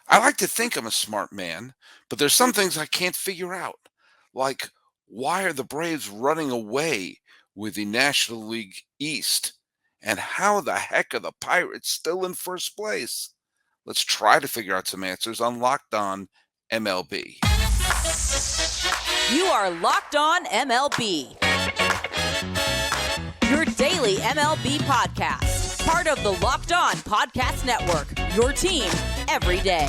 I like to think I'm a smart man, but there's some things I can't figure out. Like, why are the Braves running away with the National League East? And how the heck are the Pirates still in first place? Let's try to figure out some answers on Locked On MLB. You are Locked On MLB, your daily MLB podcast. Part of the Locked On Podcast Network, your team every day.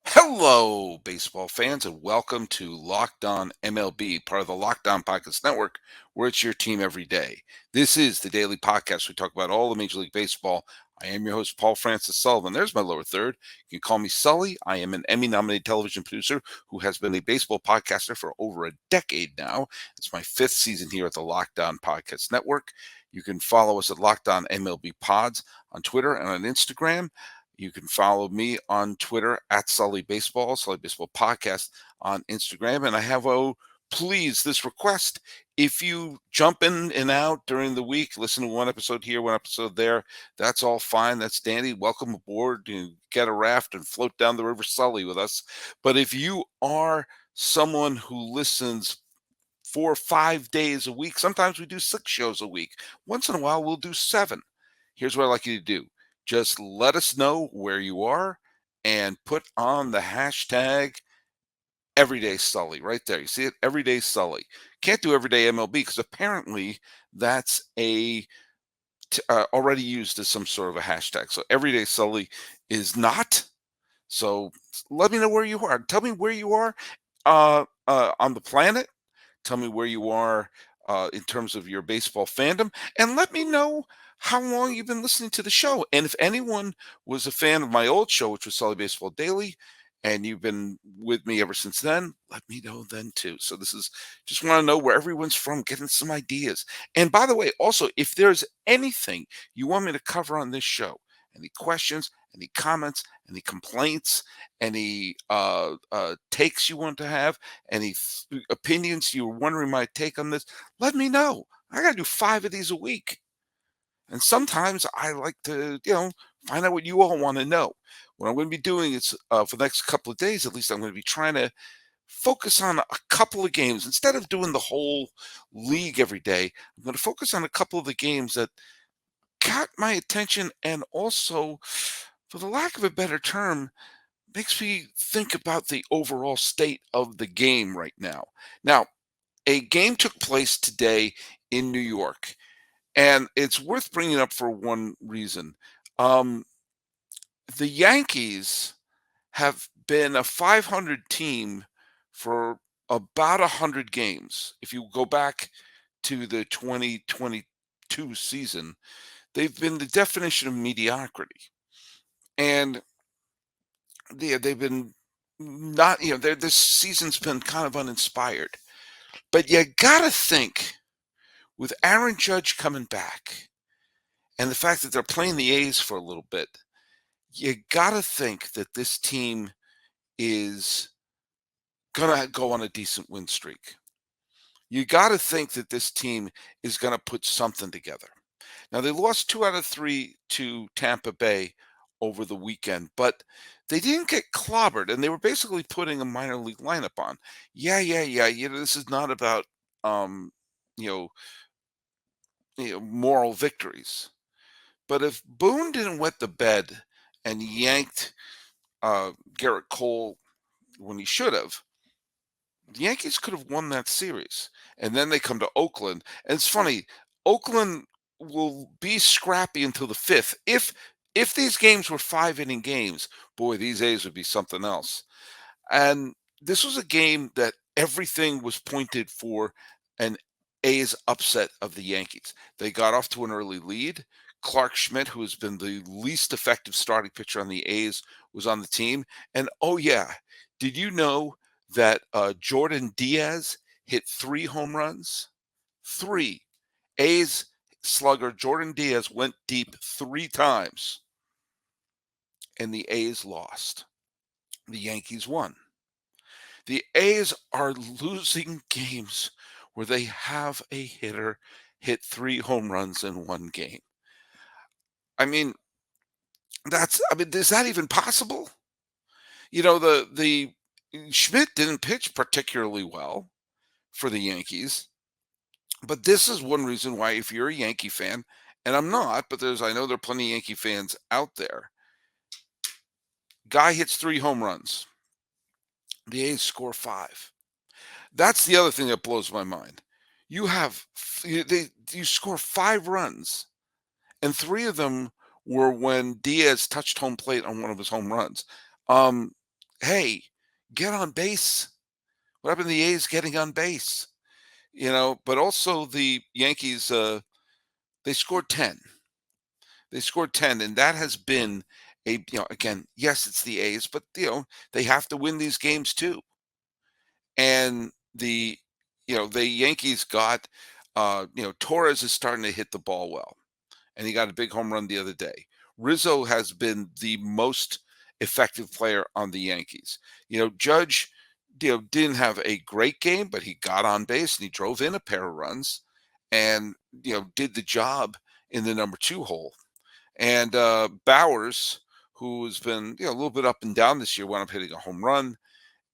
Hello, baseball fans, and welcome to Locked On MLB, part of the Locked On Podcast Network, where it's your team every day. This is the daily podcast. We talk about all of Major League Baseball. I am your host, Paul Francis Sullivan. There's my lower third. You can call me Sully. I am an Emmy-nominated television producer who has been a baseball podcaster for over a decade now. It's my fifth season here at the Locked On Podcast Network. You can follow us at Locked On MLB Pods on Twitter and on Instagram. You can follow me on Twitter at Sully Baseball Podcast on Instagram. And I have this request. If you jump in and out during the week, listen to one episode here, one episode there, that's all fine. That's dandy. Welcome aboard. You get a raft and float down the River Sully with us. But if you are someone who listens 4 or 5 days a week, sometimes we do 6 shows a week. Once in a while, we'll do 7. Here's what I'd like you to do. Just let us know where you are and put on the hashtag Everyday Sully right there. You see it? Everyday Sully. Can't do Everyday MLB because apparently that's already used as some sort of a hashtag. So Everyday Sully is not. So let me know where you are. Tell me where you are on the planet. Tell me where you are in terms of your baseball fandom, and let me know how long you've been listening to the show. And if anyone was a fan of my old show, which was Sully Baseball Daily, and you've been with me ever since then, let me know then too. So this is just want to know where everyone's from, getting some ideas. And by the way, also, if there's anything you want me to cover on this show, any questions, any comments, any complaints, any takes you want to have, any opinions you're wondering my take on this, let me know. I got to do 5 of these a week. And sometimes I like to, find out what you all want to know. What I'm going to be doing is for the next couple of days, at least, I'm going to be trying to focus on a couple of games. Instead of doing the whole league every day, I'm going to focus on a couple of the games that got my attention and also, for the lack of a better term, makes me think about the overall state of the game right now. Now, a game took place today in New York, and it's worth bringing up for one reason. Um, the Yankees have been a 500 team for about 100 games. If you go back to the 2022 season, they've been the definition of mediocrity. And they've been not, this season's been kind of uninspired. But you got to think with Aaron Judge coming back and the fact that they're playing the A's for a little bit, you got to think that this team is going to go on a decent win streak. You got to think that this team is going to put something together. Now, they lost 2 out of 3 to Tampa Bay over the weekend, but they didn't get clobbered, and they were basically putting a minor league lineup on. Yeah. This is not about, um, you know, moral victories. But if Boone didn't wet the bed and yanked Garrett Cole when he should have, the Yankees could have won that series. And then they come to Oakland. And it's funny, Oakland will be scrappy until the fifth. If these games were 5 inning games, boy, these A's would be something else. And this was a game that everything was pointed for an A's upset of the Yankees. They got off to an early lead. Clark Schmidt, who has been the least effective starting pitcher on the A's, was on the team. And oh yeah, did you know that Jordan Diaz hit 3 home runs? 3. A's slugger Jordan Diaz went deep 3 times, and the A's lost. The Yankees won. The A's are losing games where they have a hitter hit 3 home runs in 1 game. I mean, is that even possible? The Schmidt didn't pitch particularly well for the Yankees, but this is one reason why if you're a Yankee fan, and I'm not, but I know there are plenty of Yankee fans out there. Guy hits 3 home runs. The A's score 5. That's the other thing that blows my mind. You score 5 runs, and 3 of them were when Diaz touched home plate on one of his home runs. Um, hey, get on base. What happened to the A's getting on base? But also the Yankees, they scored 10. They scored 10, and that has been again, yes, it's the A's, but they have to win these games too. And the Yankees got Torres is starting to hit the ball well, and he got a big home run the other day. Rizzo has been the most effective player on the Yankees. Judge didn't have a great game, but he got on base and he drove in a pair of runs and did the job in the number 2 hole. And Bowers, who's been a little bit up and down this year, wound up hitting a home run.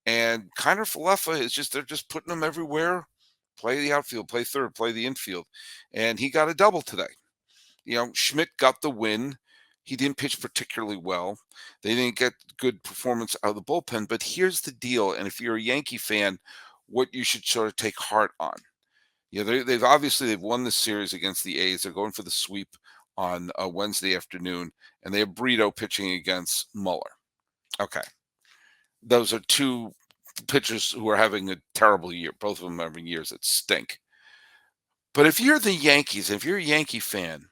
And Kiner Falefa they're just putting him everywhere. Play the outfield, play third, play the infield. And he got a double today. Schmidt got the win. He didn't pitch particularly well. They didn't get good performance out of the bullpen. But here's the deal. And if you're a Yankee fan, what you should sort of take heart on. They've won this series against the A's. They're going for the sweep on Wednesday afternoon, and they have Brito pitching against Muller. Okay. Those are 2 pitchers who are having a terrible year. Both of them are having years that stink. But if you're the Yankees, if you're a Yankee fan,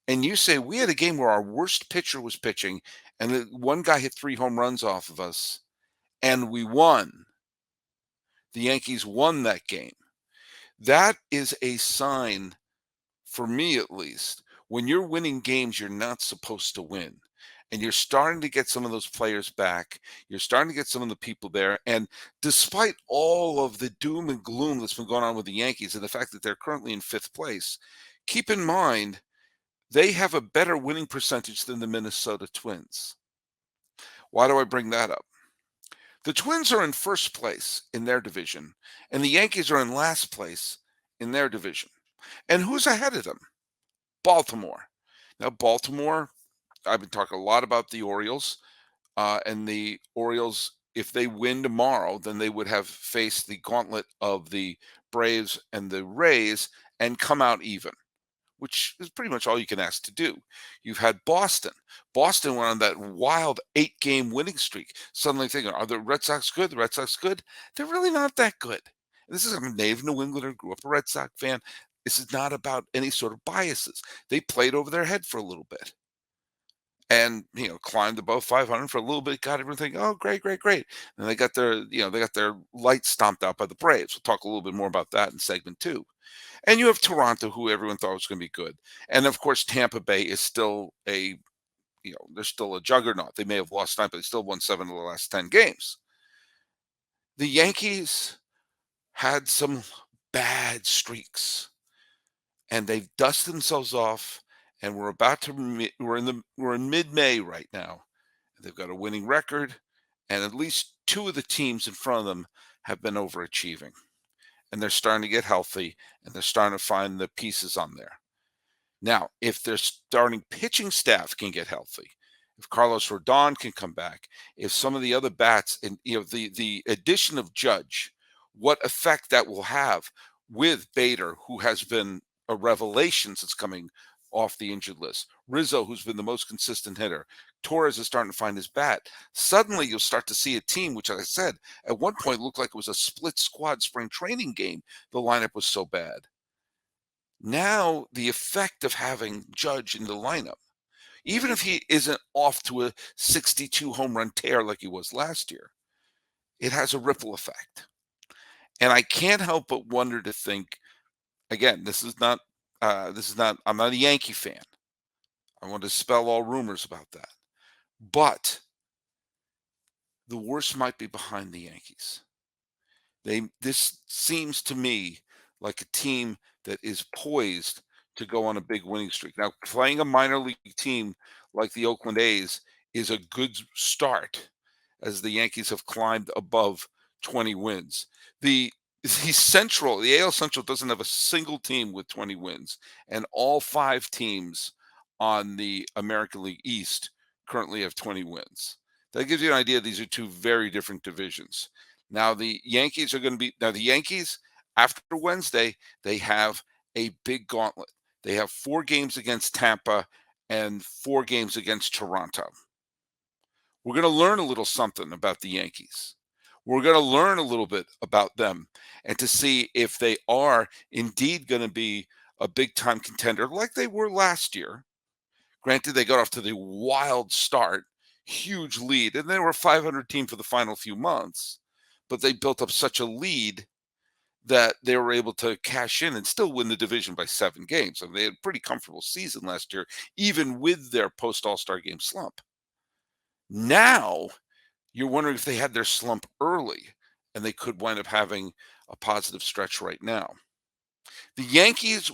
and you say, we had a game where our worst pitcher was pitching, and one guy hit 3 home runs off of us, and we won. The Yankees won that game. That is a sign, for me at least, when you're winning games you're not supposed to win. And you're starting to get some of those players back. You're starting to get some of the people there. And despite all of the doom and gloom that's been going on with the Yankees and the fact that they're currently in 5th place, keep in mind they have a better winning percentage than the Minnesota Twins. Why do I bring that up? The Twins are in 1st place in their division, and the Yankees are in last place in their division. And who's ahead of them? Baltimore. Now, Baltimore, I've been talking a lot about the Orioles, and the Orioles, if they win tomorrow, then they would have faced the gauntlet of the Braves and the Rays and come out even, which is pretty much all you can ask to do. You've had Boston. Boston went on that wild 8-game winning streak. Suddenly thinking, are the Red Sox good? The Red Sox good? They're really not that good. This is a native New Englander, grew up a Red Sox fan. This is not about any sort of biases. They played over their head for a little bit and climbed above 500 for a little bit, got everything. Oh, great, great, great. And they got their lights stomped out by the Braves. We'll talk a little bit more about that in segment 2. And you have Toronto, who everyone thought was going to be good. And of course, Tampa Bay is still they're still a juggernaut. They may have lost 9, but they still won 7 of the last 10 games. The Yankees had some bad streaks, and they've dusted themselves off. And we're in mid-May right now. They've got a winning record, and at least 2 of the teams in front of them have been overachieving. And they're starting to get healthy, and they're starting to find the pieces on there. Now, if their starting pitching staff can get healthy, if Carlos Rodon can come back, if some of the other bats, and the addition of Judge, what effect that will have with Bader, who has been a revelation since coming off the injured list, Rizzo, who's been the most consistent hitter, Torres is starting to find his bat. Suddenly, you'll start to see a team, which, as I said, at one point looked like it was a split squad spring training game. The lineup was so bad. Now, the effect of having Judge in the lineup, even if he isn't off to a 62 home run tear like he was last year, it has a ripple effect. And I can't help but wonder to think, again, I'm not a Yankee fan. I want to dispel all rumors about that. But the worst might be behind the Yankees. This seems to me like a team that is poised to go on a big winning streak. Now, playing a minor league team like the Oakland A's is a good start as the Yankees have climbed above 20 wins. The the AL Central doesn't have a single team with 20 wins, and all 5 teams on the American League East currently have 20 wins. That gives you an idea. These are two very different divisions. Now the Yankees are going to be now the Yankees after Wednesday, they have a big gauntlet. They have 4 games against Tampa and 4 games against Toronto. We're going to learn a little something about the Yankees. We're going to learn a little bit about them and to see if they are indeed going to be a big time contender like they were last year. Granted, they got off to the wild start, huge lead, and they were a 500 team for the final few months, but they built up such a lead that they were able to cash in and still win the division by 7 games. I mean, they had a pretty comfortable season last year, even with their post All-Star game slump. Now, you're wondering if they had their slump early and they could wind up having a positive stretch right now. The Yankees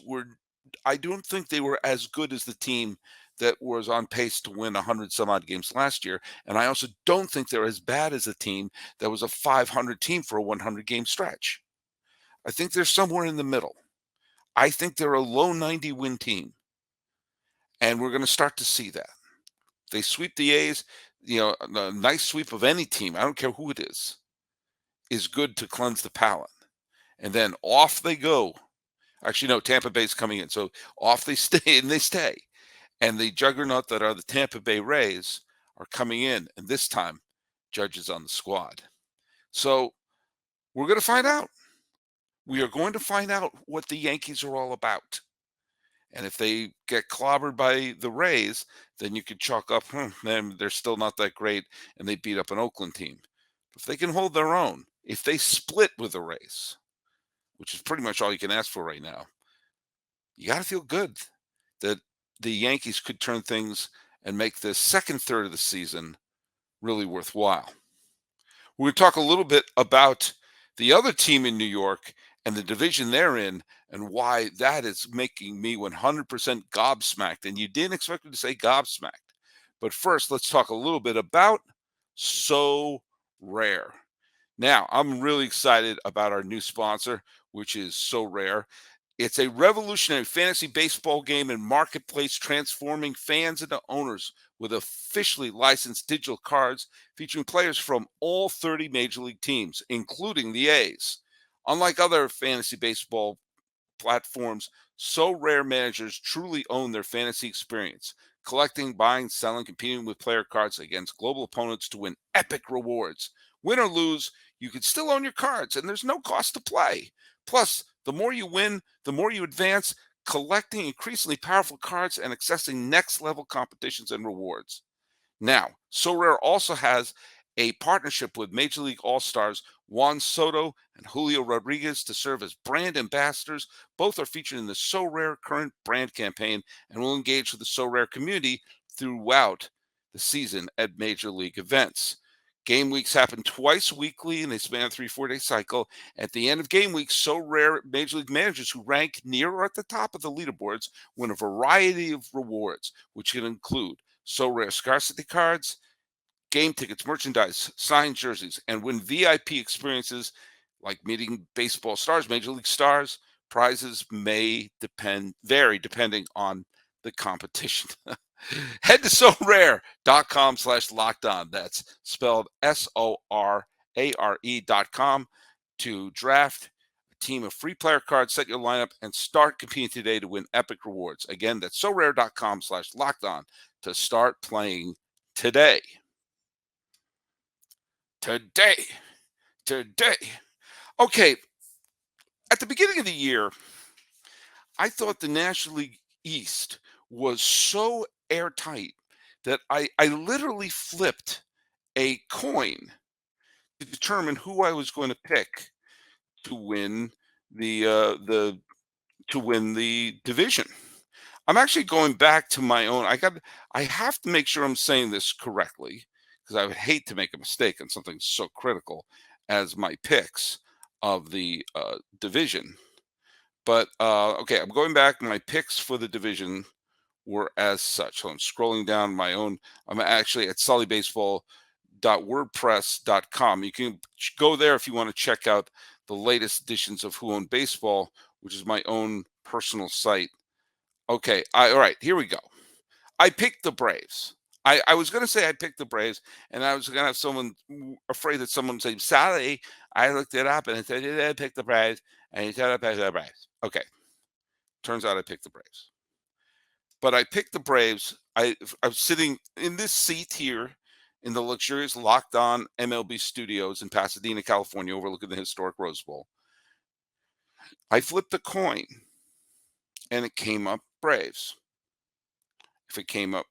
I don't think they were as good as the team that was on pace to win 100 some odd games last year. And I also don't think they're as bad as a team that was a 500 team for a 100 game stretch. I think they're somewhere in the middle. I think they're a low 90 win team. And we're going to start to see that. They sweep the A's, a nice sweep of any team, I don't care who it is good to cleanse the palate. And then off they go. Actually, no, Tampa Bay's coming in. So off they stay and they stay. And the juggernaut that are the Tampa Bay Rays are coming in. And this time, Judge is on the squad. So we're going to find out. We are going to find out what the Yankees are all about. And if they get clobbered by the Rays, then you could chalk up, man, they're still not that great, and they beat up an Oakland team. If they can hold their own, if they split with the Rays, which is pretty much all you can ask for right now, you got to feel good that the Yankees could turn things and make the second third of the season really worthwhile. We're going to talk a little bit about the other team in New York and the division they're in and why that is making me 100% gobsmacked. And you didn't expect me to say gobsmacked. But first, let's talk a little bit about Sorare. Now, I'm really excited about our new sponsor, which is Sorare. It's a revolutionary fantasy baseball game and marketplace transforming fans into owners with officially licensed digital cards featuring players from all 30 major league teams, including the A's. Unlike other fantasy baseball platforms, Sorare managers truly own their fantasy experience, collecting, buying, selling, competing with player cards against global opponents to win epic rewards. Win or lose, you can still own your cards, and there's no cost to play. Plus, the more you win, the more you advance, collecting increasingly powerful cards and accessing next level competitions and rewards. Now, Sorare also has a partnership with Major League All-Stars Juan Soto and Julio Rodriguez to serve as brand ambassadors. Both are featured in the Sorare current brand campaign and will engage with the Sorare community throughout the season at major league events. Game weeks happen twice weekly and they span a 3-4 day cycle. At the end of game week, Sorare major league managers who rank near or at the top of the leaderboards win a variety of rewards, which can include Sorare scarcity cards, game tickets, merchandise, signed jerseys, and win VIP experiences like meeting baseball stars, major league stars. Prizes may vary depending on the competition. Head to sorare.com/lockdown. That's spelled SORARE.com to draft a team of free player cards, set your lineup, and start competing today to win epic rewards. Again, that's sorare.com/lockdown to start playing today. Today. Okay, at the beginning of the year, I thought the National League East was so airtight that I literally flipped a coin to determine who I was going to pick to win the to win the division. I'm actually going back to my own. I have to make sure I'm saying this correctly because I would hate to make a mistake on something so critical as my picks. of the division. But okay, I'm going back. My picks for the division were as such. So I'm scrolling down my own. I'm actually at sullybaseball.wordpress.com. You can go there if you want to check out the latest editions of Who Owned Baseball, which is my own personal site. Okay, all right, here we go. I picked the Braves. I was going to say I picked the Braves, and I was going to have someone afraid that someone would say, Sally, I looked it up and it said, you didn't pick the Braves, and you said I picked the Braves. Okay, turns out I picked the Braves. But I picked the Braves. I was sitting in this seat here in the luxurious Locked On MLB studios in Pasadena, California, overlooking the historic Rose Bowl. I flipped a coin, and it came up Braves. If it came up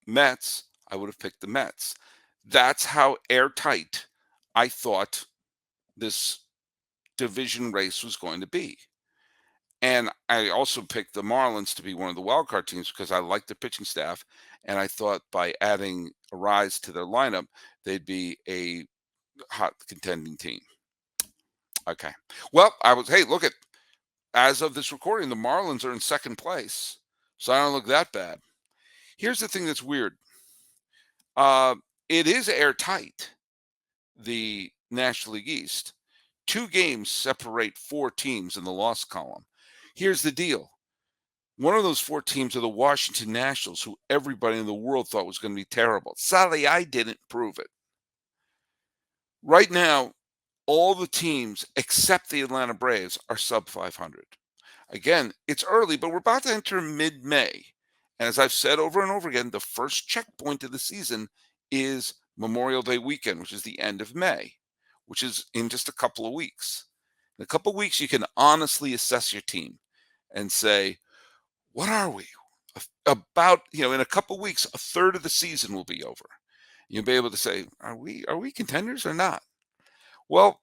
Mets, I would have picked the Mets. That's how airtight I thought this division race was going to be. And I also picked the Marlins to be one of the wild card teams because I like the pitching staff. And I thought by adding a rise to their lineup, they'd be a hot contending team. Okay. Well, hey, look at, as of this recording, the Marlins are in second place. So I don't look that bad. Here's the thing that's weird. It is airtight, the National League East. 2 games separate 4 teams in the loss column. Here's the deal. One of those 4 teams are the Washington Nationals, who everybody in the world thought was going to be terrible. Sadly, I didn't prove it. Right now, all the teams except the Atlanta Braves are sub 500. Again, it's early, but we're about to enter mid-May. And as I've said over and over again, the first checkpoint of the season is Memorial Day weekend, which is the end of May, which is in just a couple of weeks. In a couple of weeks, you can honestly assess your team and say, what are we? About, in a couple of weeks, a third of the season will be over. You'll be able to say, are we contenders or not? Well,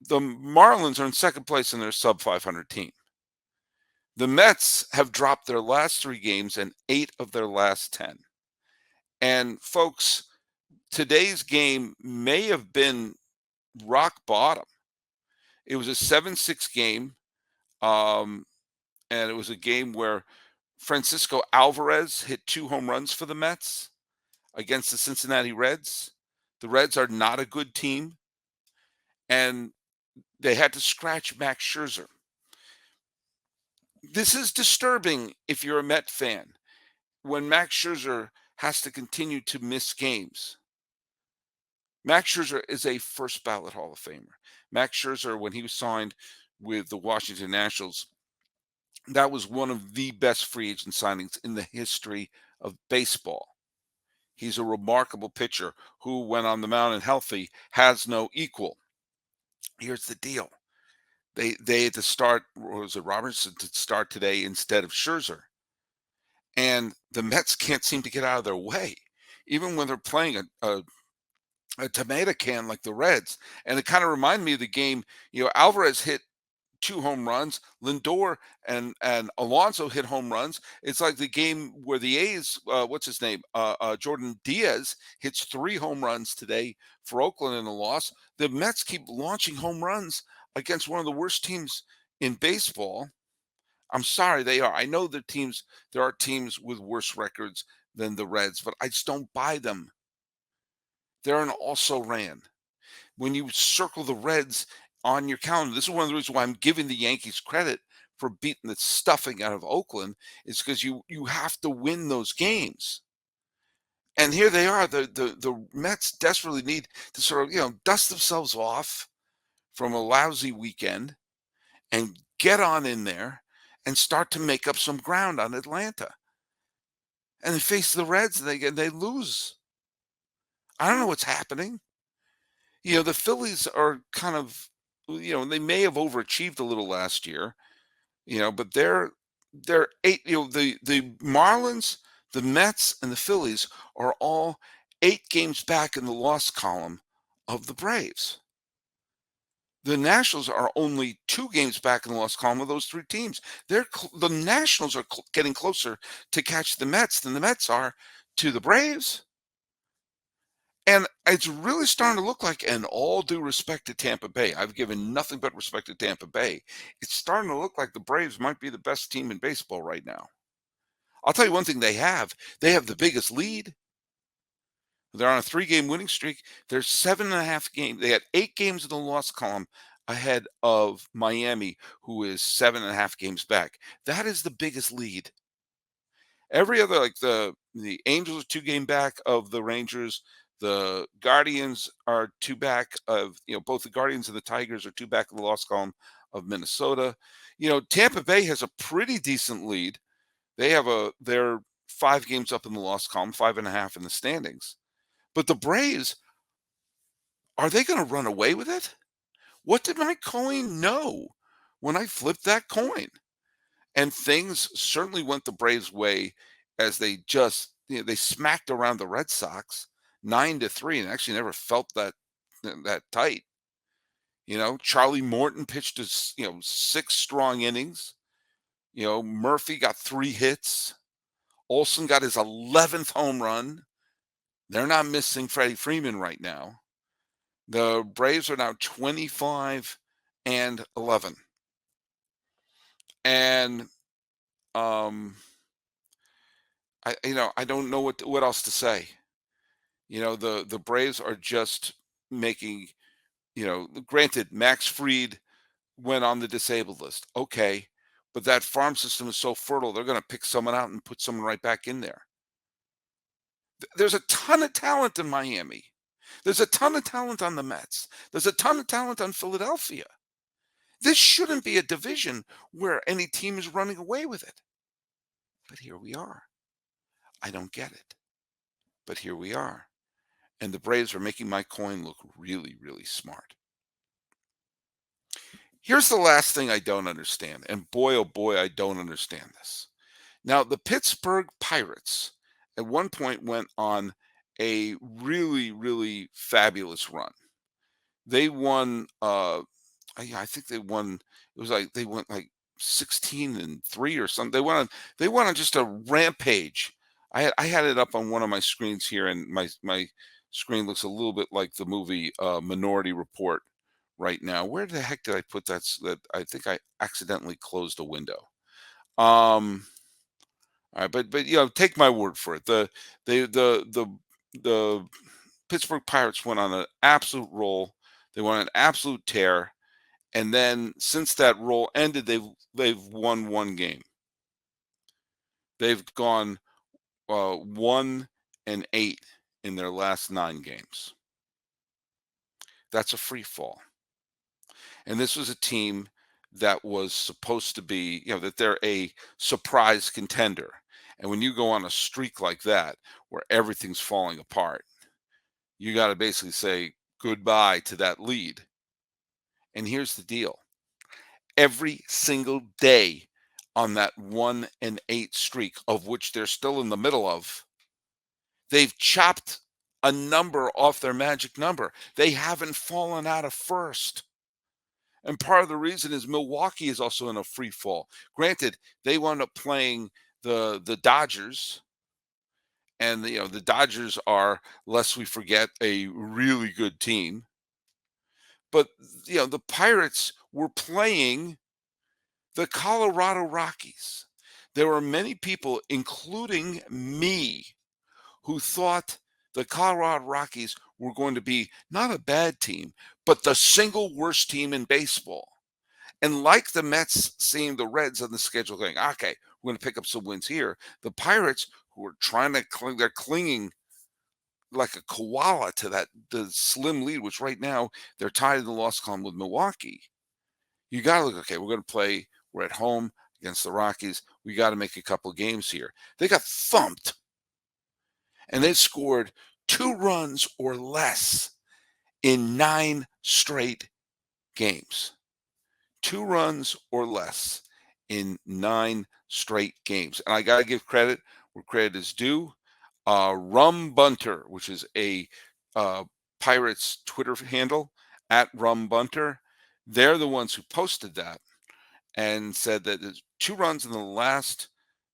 the Marlins are in second place in their sub 500 team. The Mets have dropped their last 3 games and 8 of their last 10. And folks, today's game may have been rock bottom. It was a 7-6 game, and it was a game where Francisco Alvarez hit 2 home runs for the Mets against the Cincinnati Reds. The Reds are not a good team, and they had to scratch Max Scherzer. This is disturbing if you're a Met fan, when Max Scherzer has to continue to miss games. Max Scherzer is a first ballot Hall of Famer. Max Scherzer, when he was signed with the Washington Nationals, that was one of the best free agent signings in the history of baseball. He's a remarkable pitcher who, when on the mound and healthy, has no equal. Here's the deal. They had to start, was it Robertson to start today instead of Scherzer. And the Mets can't seem to get out of their way, even when they're playing a tomato can like the Reds. And it kind of reminded me of the game, Alvarez hit 2 home runs, Lindor and Alonso hit home runs. It's like the game where the A's, what's his name, Jordan Diaz hits 3 home runs today for Oakland in a loss. The Mets keep launching home runs against one of the worst teams in baseball. I'm sorry, they are. I know there are teams with worse records than the Reds, but I just don't buy them. They're an also-ran. When you circle the Reds on your calendar, this is one of the reasons why I'm giving the Yankees credit for beating the stuffing out of Oakland, is because you have to win those games. And here they are. The Mets desperately need to sort of, dust themselves off from a lousy weekend and get on in there and start to make up some ground on Atlanta. And they face the Reds and they lose. I don't know what's happening. The Phillies are kind of, they may have overachieved a little last year, but they're 8, the Marlins, the Mets, and the Phillies are all 8 games back in the loss column of the Braves. The Nationals are only 2 games back in the loss column of those 3 teams. The Nationals are getting closer to catch the Mets than the Mets are to the Braves. And it's really starting to look like, and all due respect to Tampa Bay, I've given nothing but respect to Tampa Bay. It's starting to look like the Braves might be the best team in baseball right now. I'll tell you one thing they have the biggest lead. They're on a 3-game winning streak. They're 7.5 games. They had 8 games in the loss column ahead of Miami, who is 7.5 games back. That is the biggest lead. Every other, like the Angels are 2 game back of the Rangers. The Guardians are 2 back of, both the Guardians and the Tigers are 2 back of the loss column of Minnesota. Tampa Bay has a pretty decent lead. They're 5 games up in the loss column, 5.5 in the standings. But the Braves, are they going to run away with it? What did my coin know when I flipped that coin? And things certainly went the Braves' way as they just, they smacked around the Red Sox 9-3, and actually never felt that tight. Charlie Morton pitched his, 6 strong innings. Murphy got 3 hits. Olson got his 11th home run. They're not missing Freddie Freeman right now. The Braves are now 25-11. And I don't know what else to say. The Braves are just making, granted, Max Fried went on the disabled list. Okay. But that farm system is so fertile, they're going to pick someone out and put someone right back in there. There's a ton of talent in Miami. There's a ton of talent on the Mets. There's a ton of talent on Philadelphia. This shouldn't be a division where any team is running away with it. But here we are. I don't get it. But here we are. And the Braves are making my coin look really, really smart. Here's the last thing I don't understand. And boy, oh boy, I don't understand this. Now, the Pittsburgh Pirates at one point went on a really, really fabulous run. They won, I think they won, it was like they went like 16-3 or something. They went on just a rampage. I had it up on one of my screens here, and my screen looks a little bit like the movie Minority Report right now. Where the heck did I put that? I think I accidentally closed a window. Um, all right, but take my word for it. The Pittsburgh Pirates went on an absolute roll. They went on an absolute tear, and then since that roll ended, they've won 1 game. They've gone 1-8 in their last 9 games. That's a free fall. And this was a team that was supposed to be, that they're a surprise contender. And when you go on a streak like that, where everything's falling apart, you got to basically say goodbye to that lead. And here's the deal. Every single day on that 1-8 streak, of which they're still in the middle of, they've chopped a number off their magic number. They haven't fallen out of first. And part of the reason is Milwaukee is also in a free fall. Granted, they wound up playing the Dodgers, and the Dodgers are, lest we forget, a really good team. But the Pirates were playing the Colorado Rockies. There were many people, including me, who thought the Colorado Rockies were going to be not a bad team, but the single worst team in baseball. And like the Mets seeing the Reds on the schedule going, okay, we're going to pick up some wins here. The Pirates, who are trying to they're clinging like a koala to the slim lead, which right now they're tied in the loss column with Milwaukee. You got to look, okay, we're at home against the Rockies. We got to make a couple games here. They got thumped, and they scored 2 runs or less in 9 straight games. 2 runs or less in 9 straight games. And I got to give credit where credit is due. Rum Bunter, which is a Pirates Twitter handle, at Rum Bunter, they're the ones who posted that and said that there's 2 runs in the last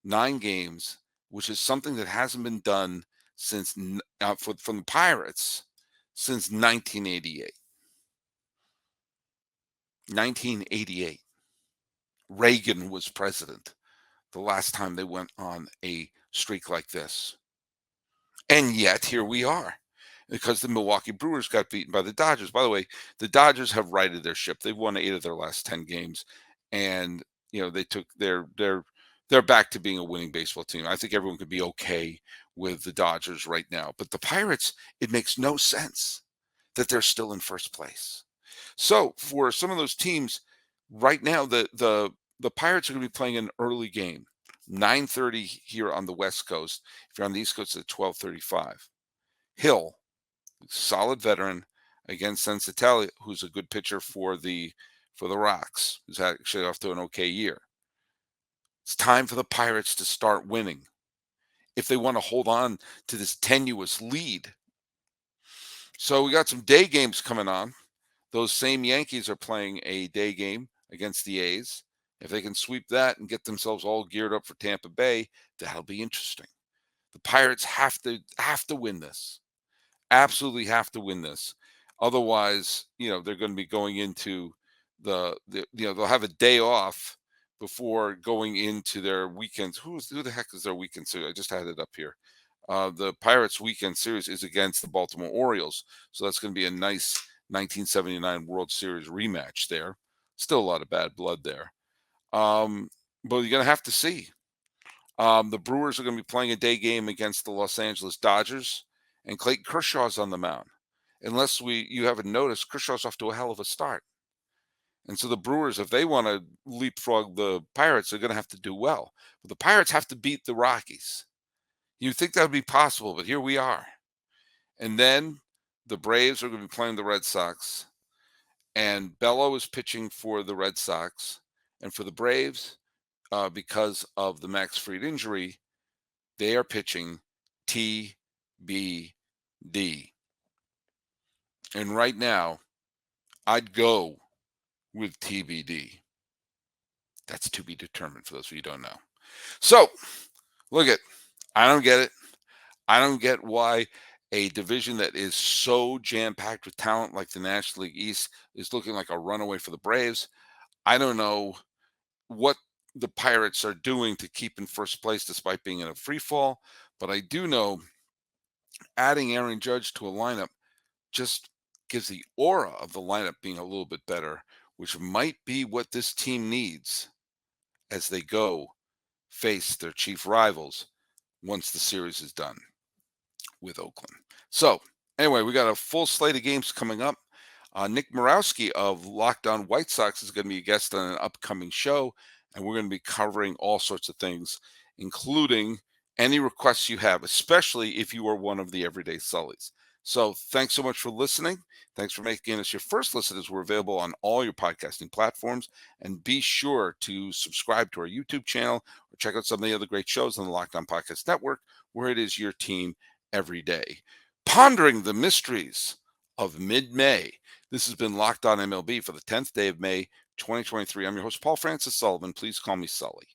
9 games, which is something that hasn't been done from the Pirates since 1988. 1988. Reagan was president the last time they went on a streak like this. And yet here we are because the Milwaukee Brewers got beaten by the Dodgers. By the way, the Dodgers have righted their ship. They've won 8 of their last 10 games, and they took they're back to being a winning baseball team. I think everyone could be okay with the Dodgers right now. But the Pirates, it makes no sense that they're still in first place. So for some of those teams right now, the Pirates are going to be playing an early game, 9:30 here on the West Coast. If you're on the East Coast, at 12:35. Hill, solid veteran, against Sensatelli, who's a good pitcher for the Rocks, who's actually off to an okay year. It's time for the Pirates to start winning if they want to hold on to this tenuous lead. So we got some day games coming on. Those same Yankees are playing a day game against the A's. If they can sweep that and get themselves all geared up for Tampa Bay, that'll be interesting. The Pirates have to win this. Absolutely have to win this. Otherwise, they're going to be going into they'll have a day off before going into their weekends. Who the heck is their weekend series? I just had it up here. The Pirates weekend series is against the Baltimore Orioles. So that's going to be a nice 1979 World Series rematch there. Still a lot of bad blood there. But you're going to have to see. The Brewers are going to be playing a day game against the Los Angeles Dodgers, and Clayton Kershaw's on the mound. Unless you haven't noticed, Kershaw's off to a hell of a start. And so the Brewers, if they want to leapfrog the Pirates, they're going to have to do well. But the Pirates have to beat the Rockies. You'd think that would be possible, but here we are. And then the Braves are going to be playing the Red Sox, and Bello is pitching for the Red Sox. And for the Braves, because of the Max Fried injury, they are pitching TBD. And right now, I'd go with TBD. That's to be determined for those of you who don't know. So, I don't get it. I don't get why a division that is so jam-packed with talent like the National League East is looking like a runaway for the Braves. I don't know what the Pirates are doing to keep in first place despite being in a free fall, but I do know adding Aaron Judge to a lineup just gives the aura of the lineup being a little bit better, which might be what this team needs as they go face their chief rivals once the series is done with Oakland. So anyway, we got a full slate of games coming up. Nick Morawski of Locked On White Sox is going to be a guest on an upcoming show, and we're going to be covering all sorts of things, including any requests you have, especially if you are one of the everyday Sullies. So thanks so much for listening. Thanks for making us your first listeners. We're available on all your podcasting platforms, and be sure to subscribe to our YouTube channel or check out some of the other great shows on the Locked On Podcast Network, where it is your team every day. Pondering the mysteries of mid-May. This has been Locked On MLB for the 10th day of May, 2023. I'm your host, Paul Francis Sullivan. Please call me Sully.